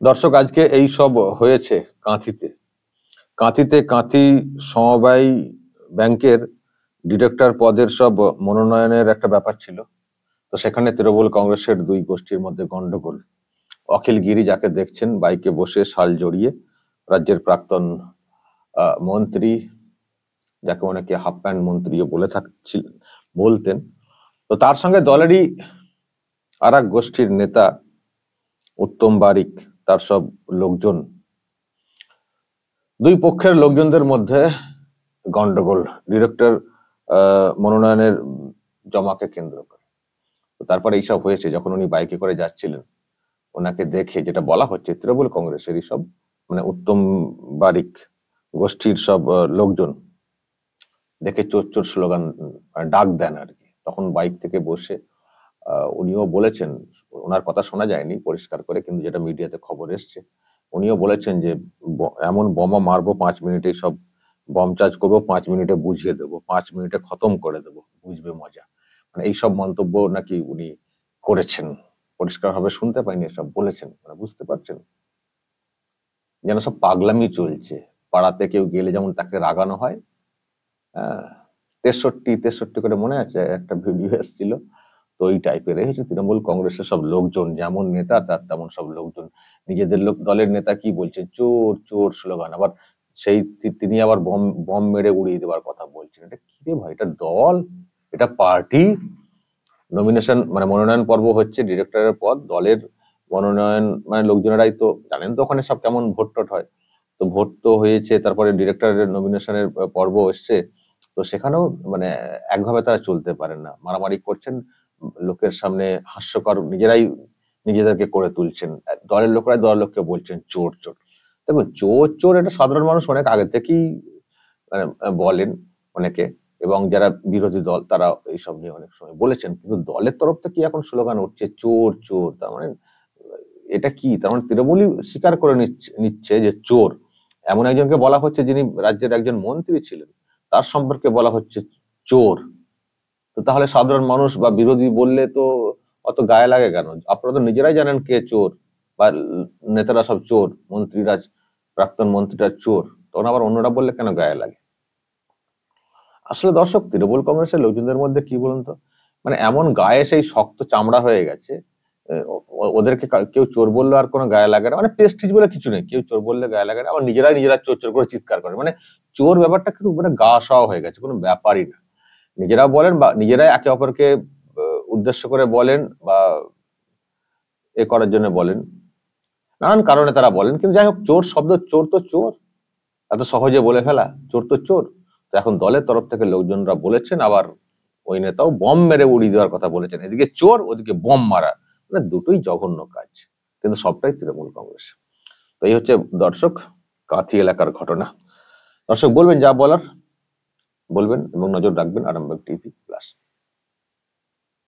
দর্শক, আজকে এই সব হয়েছে কাঁথিতে। কাঁথি সমবায় ব্যাংকের ডিরেক্টর পদের সব মনোনয়নের একটা ব্যাপার ছিল। তো সেখানে তৃণমূল কংগ্রেসের দুই গোষ্ঠীর মধ্যে গন্ডগোল। অখিল গিরি, যাকে দেখছেন বাইকে বসে শাল জড়িয়ে, রাজ্যের প্রাক্তন মন্ত্রী, যাকে অনেকে হাফ প্যান্ট মন্ত্রীও বলতেন, তো তার সঙ্গে দলেরই আর এক গোষ্ঠীর নেতা উত্তম বারিক, তার সব লোকজন, দুই পক্ষের লোকজনদের মধ্যে গন্ডগোল ডিরেক্টর মনোনয়নের জমাকে কেন্দ্র করে। তারপরে এইসব হয়েছে। যখন উনি বাইকে করে যাচ্ছিলেন, ওনাকে দেখে, যেটা বলা হচ্ছে তৃণমূল কংগ্রেসেরই সব, মানে উত্তম বারিক গোষ্ঠীর সব লোকজন দেখে চোর চোর স্লোগান ডাক দেন আর কি। তখন বাইক থেকে বসে উনিও বলেছেন, ওনার কথা শোনা যায়নি পরিষ্কার করে, কিন্তু যেটা মিডিয়াতে খবর এসছে, উনিও বলেছেন যে এমন বোমা মারবো 5 মিনিটে, সব বম চার্জ করবো, 5 মিনিটে বুঝিয়ে দেবো, 5 মিনিটে খতম করে দেবো, বুঝবে মজা। মানে এইসব মন্তব্য নাকি উনি করেছেন। পরিষ্কার ভাবে শুনতে পাইনি, এসব বলেছেন, মানে বুঝতে পারছেন যেন সব পাগলামি চলছে। পাড়াতে কেউ গেলে যেমন তাকে রাগানো হয়, 63 করে মনে আছে একটা ভিডিও এসেছিল, তো ওই টাইপের হচ্ছে তৃণমূল কংগ্রেসের সব লোকজন, যেমন নেতা তার তেমন সব লোকজন। নিজেদের দলের নেতা কি বলছে, চোর চোর স্লোগান, আবার সেই তিনি আবার বম বম মেরে উড়িয়ে দেওয়ার কথা বলছেন। এটা কি রে ভাই, এটা দল, এটা পার্টি? নমিনেশন মানে মনোনয়ন পর্ব হচ্ছে, ডিরেক্টরের পদ, দলের মনোনয়ন, মানে লোকজনেরাই তো জানেন তো ওখানে সব কেমন ভোট টোট হয়। তো ভোট তো হয়েছে, তারপরে ডিরেক্টরের নমিনেশনের পর্ব এসছে। তো সেখানেও মানে একভাবে তারা চলতে পারেন না, মারামারি করছেন লোকের সামনে, হাস্যকর নিজেরাই নিজেদেরকে করে তুলছেন। দলের লোকরাই দলের লোককে বলছেন চোর চোর। দেখুন, চোর চোর এটা সাধারণ মানুষ অনেক আগে থেকেই মানে বলেন অনেকে, এবং যারা বিরোধী দল তারা এইসব নিয়ে অনেক সময় বলেছেন, কিন্তু দলের তরফ থেকে এখন স্লোগান উঠছে চোর চোর। তার মানে এটা কি? তার মানে তৃণমূলই স্বীকার করে নিচ্ছে যে চোর। এমন একজনকে বলা হচ্ছে যিনি রাজ্যের একজন মন্ত্রী ছিলেন, তার সম্পর্কে বলা হচ্ছে চোর। তো তাহলে সাধারণ মানুষ বা বিরোধী বললে তো অত গায়ে লাগে কেন? আপনারা তো নিজেরাই জানেন কে চোর, বা নেতারা সব চোর, মন্ত্রীরা, প্রাক্তন মন্ত্রীরা চোর, তখন আবার অন্যরা বললে কেন গায়ে লাগে? আসলে দর্শক, তৃণমূল কংগ্রেসের লোকজনদের মধ্যে কি বলুন তো, মানে এমন গায়ে সেই শক্ত চামড়া হয়ে গেছে, ওদেরকে কেউ চোর বললে আর কোনো গায়ে লাগে না, মানে প্রেস্টিজ বলে কিছু নেই, কেউ চোর বললে গায়ে লাগে না, আবার নিজেরা চোর চোর করে চিৎকার করে। মানে চোর ব্যাপারটা কিন্তু মানে গা সওয়া হয়ে গেছে, কোনো ব্যাপারই না। নিজেরা বলেন বা নিজেরাই একে অপরকে উদ্দেশ্য করে বলেন, বা এ করার জন্য বলেন, নানান কারণে তারা বলেন, কিন্তু যাই হোক, চোর শব্দ, চোর তো চোর, এত সহজে বলে ফেলা, চোর তো চোর। তো এখন দলের তরফ থেকে লোকজনরা বলেছেন, আবার ওই নেতাও বম মেরে উড়িয়ে দেওয়ার কথা বলেছেন। এদিকে চোর, ওদিকে বম মারা, মানে দুটোই জঘন্য কাজ, কিন্তু সবটাই তৃণমূল কংগ্রেস। তো এই হচ্ছে দর্শক কাঁথি এলাকার ঘটনা। দর্শক, বলবেন যা বলার বলবেন, এবং নজর রাখবেন আরামবাগ টিভি প্লাস।